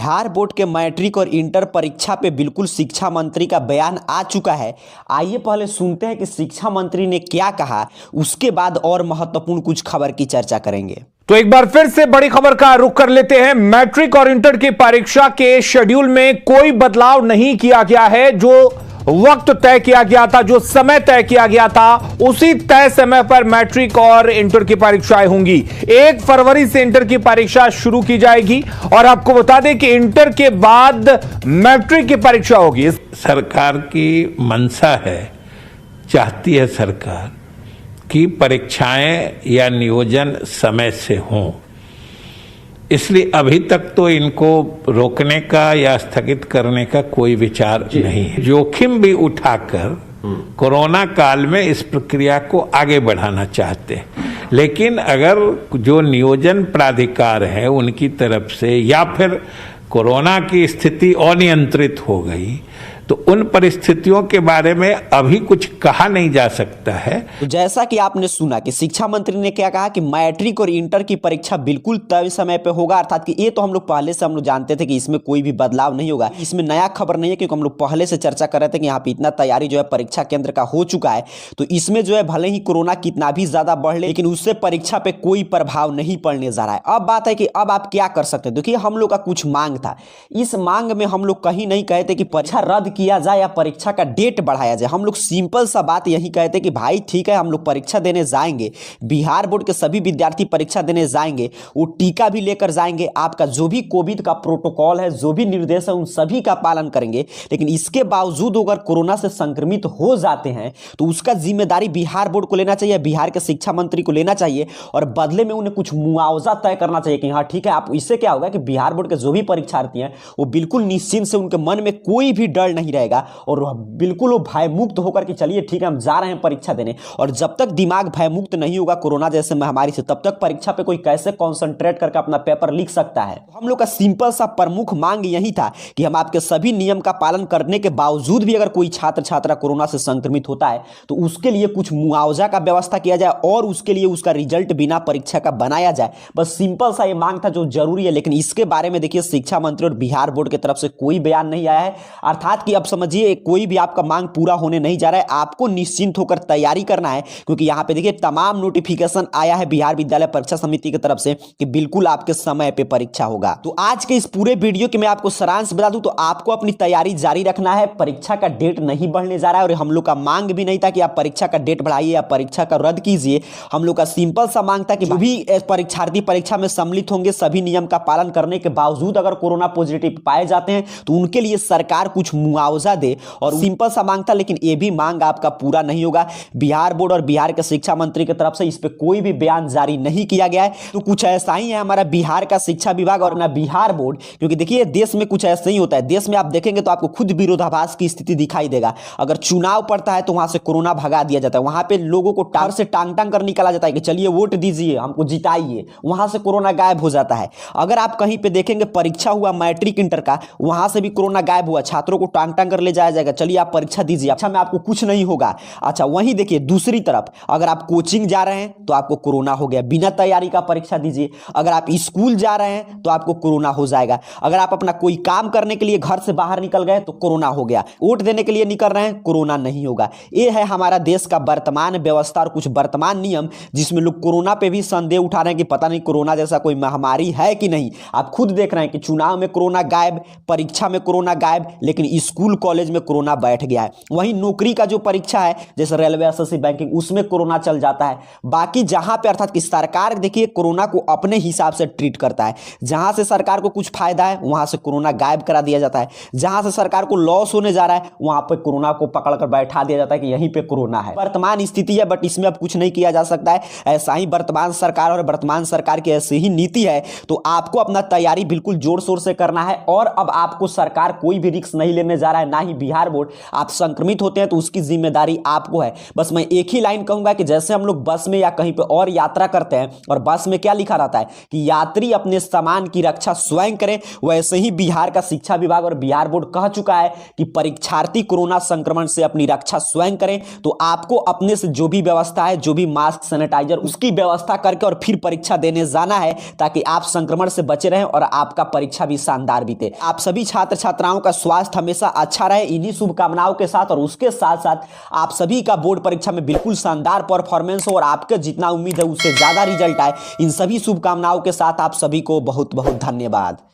Bihar board के matric और inter परीक्षा पे बिल्कुल शिक्षा मंत्री का बयान आ चुका है। आइए पहले सुनते हैं कि शिक्षा मंत्री ने क्या कहा, उसके बाद और महत्वपूर्ण कुछ खबर की चर्चा करेंगे। तो एक बार फिर से बड़ी खबर का रुख कर लेते हैं। मैट्रिक और इंटर की परीक्षा के शेड्यूल में कोई बदलाव नहीं किया गया है। जो वक्त तय किया गया था, जो समय तय किया गया था, उसी तय समय पर मैट्रिक और इंटर की परीक्षाएं होंगी। 1 फरवरी से इंटर की परीक्षा शुरू की जाएगी और आपको बता दें कि इंटर के बाद मैट्रिक की परीक्षा होगी। सरकार की मंशा है, चाहती है सरकार कि परीक्षाएं या नियोजन समय से हों, इसलिए अभी तक तो इनको रोकने का या स्थगित करने का कोई विचार नहीं है। जोखिम भी उठाकर कोरोना काल में इस प्रक्रिया को आगे बढ़ाना चाहते हैं, लेकिन अगर जो नियोजन प्राधिकार है उनकी तरफ से या फिर कोरोना की स्थिति अनियंत्रित हो गई तो उन परिस्थितियों के बारे में अभी कुछ कहा नहीं जा सकता है। तो जैसा कि आपने सुना कि शिक्षा मंत्री ने क्या कहा कि मैट्रिक और इंटर की परीक्षा बिल्कुल तय समय पे होगा, अर्थात कि ये तो हम लोग पहले से जानते थे कि इसमें कोई भी बदलाव नहीं होगा। इसमें नया खबर नहीं है, क्योंकि हम लोग पहले से चर्चा कर रहे थे कि यहाँ पे इतना तैयारी जो है परीक्षा केंद्र का हो चुका है। तो इसमें जो है भले ही कोरोना कितना भी ज्यादा बढ़ ले, लेकिन उससे परीक्षा पे कोई प्रभाव नहीं पड़ने जा रहा है। अब बात है कि अब आप क्या कर सकते हैं। देखिए, हम लोग का कुछ मांग था, इस मांग में हम लोग कहीं नहीं कहते कि परीक्षा रद्द किया जाए या परीक्षा का डेट बढ़ाया जाए। हम लोग सिंपल सा बात यही कहते कि भाई ठीक है, हम लोग परीक्षा देने जाएंगे, बिहार बोर्ड के सभी विद्यार्थी परीक्षा देने जाएंगे, वो टीका भी लेकर जाएंगे, आपका जो भी कोविड का प्रोटोकॉल है, जो भी निर्देश है, उन सभी का पालन करेंगे। लेकिन इसके बावजूद अगर कोरोना से संक्रमित हो जाते हैं तो उसका जिम्मेदारी बिहार बोर्ड को लेना चाहिए, बिहार के शिक्षा मंत्री को लेना चाहिए, और बदले में उन्हें कुछ मुआवजा तय करना चाहिए कि हाँ ठीक है, आप इससे क्या होगा कि बिहार बोर्ड के जो भी परीक्षार्थी हैं वो बिल्कुल निश्चिंत से, उनके मन में कोई भी डर नहीं रहेगा और बिल्कुल वो भयमुक्त होकर कि चलिए ठीक है, हम जा रहे हैं परीक्षा देने। और जब तक दिमाग भयमुक्त नहीं होगा कोरोना जैसे महामारी से, तब तक परीक्षा पे कोई कैसे कंसंट्रेट करके अपना पेपर लिख सकता है। तो हम लोग का सिंपल सा प्रमुख मांग यही था कि हम आपके सभी नियम का पालन करने के बावजूद भी अगर कोई छात्र छात्रा कोरोना से संक्रमित होता है तो उसके लिए कुछ मुआवजा का व्यवस्था किया जाए और उसके लिए उसका रिजल्ट बिना परीक्षा का बनाया जाए। बस सिंपल सा ये मांग था जो जरूरी है। लेकिन इसके बारे में देखिए, शिक्षा मंत्री और बिहार बोर्ड की तरफ से कोई बयान नहीं आया है, अर्थात कि अब समझिए कोई भी आपका मांग पूरा होने नहीं जा रहा है। आपको निश्चिंत होकर तैयारी करना है, क्योंकि यहां पे देखिए तमाम नोटिफिकेशन आया है बिहार विद्यालय परीक्षा समिति की तरफ से कि बिल्कुल आपके समय पे परीक्षा होगा। तो आज के इस पूरे वीडियो के मैं आपको सारांश बता दूं तो आपको अपनी तैयारी जारी रखना है। परीक्षा का डेट नहीं बढ़ने जा रहा है और हम लोग का मांग भी नहीं था कि आप परीक्षा का डेट बढ़ाइए या परीक्षा का रद्द कीजिए। हम लोग का सिंपल सा मांग था कि जो भी परीक्षार्थी परीक्षा में सम्मिलित होंगे, सभी नियम का पालन करने के बावजूद अगर कोरोना पॉजिटिव पाए जाते हैं तो उनके लिए सरकार कुछ मुआवजा दे, और सिंपल सा मांग था। लेकिन यह भी मांग आपका पूरा नहीं होगा। बिहार बोर्ड और बिहार के शिक्षा मंत्री की तरफ से इस पे कोई भी बयान जारी नहीं किया गया है। तो कुछ ऐसा ही है हमारा बिहार का शिक्षा विभाग और ना बिहार बोर्ड, क्योंकि देखिए देश में कुछ ऐसा ही होता है। देश में आप देखेंगे तो आपको खुद विरोधाभास की स्थिति दिखाई देगा। अगर चुनाव पड़ता है तो वहां से कोरोना भगा दिया जाता है, वहां पे लोगों को टांग से टांग टांग कर निकाला जाता है कि चलिए वोट दीजिए, हमको जिताइए, वहां से कोरोना गायब हो जाता है। अगर आप कहीं पे देखेंगे परीक्षा हुआ मैट्रिक इंटर का, वहां से भी कोरोना गायब हुआ, छात्रों को टांग टांग कर ले जाया जाएगा, चलिए आप परीक्षा दीजिए, अच्छा में आपको कुछ नहीं होगा। अच्छा, वहीं देखिए दूसरी तरफ अगर आप कोचिंग जा रहे हैं तो आपको कोरोना हो गया, बिना तैयारी का परीक्षा दीजिए। अगर आप स्कूल जा रहे हैं तो आपको कोरोना हो जाएगा। अगर आप अपना कोई काम करने के लिए घर से बाहर निकल गए तो कोरोना हो गया। वोट देने के लिए निकल रहे हैं, कोरोना नहीं होगा। यह है हमारा देश का वर्तमान व्यवस्था और कुछ वर्तमान नियम, जिसमें लोग कोरोना पे भी संदेह उठा रहे हैं कि पता नहीं कोरोना जैसा कोई महामारी है कि नहीं। आप खुद देख रहे हैं कि चुनाव में कोरोना गायब, परीक्षा में कोरोना गायब, लेकिन स्कूल कॉलेज में कोरोना बैठ गया है। वहीं नौकरी का जो परीक्षा है जैसे रेलवे, एसएससी, बैंकिंग, उसमें कोरोना चल जाता है। बाकी जहां पे अर्थात कि सरकार देखिए कोरोना को अपने हिसाब से ट्रीट करता है। जहां से सरकार को कुछ फायदा है वहां से कोरोना गायब करा दिया जाता है, जहां से सरकार को लॉस होने जा रहा है वहां पे कोरोना को पकड़कर बैठा दिया जाता है कि यहीं पे कोरोना है। वर्तमान स्थिति है, बट इसमें अब कुछ नहीं किया जा सकता है। ऐसा ही वर्तमान सरकार और वर्तमान सरकार की ऐसी ही नीति है। तो आपको अपना तैयारी बिल्कुल जोर शोर से करना है और अब आपको सरकार कोई भी रिस्क नहीं लेने जा जा रहा है, ना ही बिहार बोर्ड। आप संक्रमित होते हैं तो उसकी जिम्मेदारी आपको है। बस मैं एक ही लाइन कहूंगा कि जैसे हम लोग बस में या कहीं पे और यात्रा करते हैं और बस में क्या लिखा रहता है कि यात्री अपने सामान की रक्षा स्वयं करें, वैसे ही बिहार का शिक्षा विभाग और बिहार बोर्ड कह चुका है कि परीक्षार्थी कोरोना संक्रमण से अपनी रक्षा स्वयं करें। तो आपको अपने से जो भी व्यवस्था है, जो भी मास्क, सैनिटाइजर, उसकी व्यवस्था करके और फिर परीक्षा देने जाना है, ताकि आप संक्रमण से बचे रहें और आपका परीक्षा भी शानदार बीते। आप सभी छात्र छात्राओं का स्वास्थ्य हमेशा अच्छा रहे, इन्हीं शुभकामनाओं के साथ, और उसके साथ साथ आप सभी का बोर्ड परीक्षा में बिल्कुल शानदार परफॉर्मेंस हो और आपके जितना उम्मीद है उससे ज्यादा रिजल्ट आए। इन सभी शुभकामनाओं के साथ आप सभी को बहुत बहुत धन्यवाद।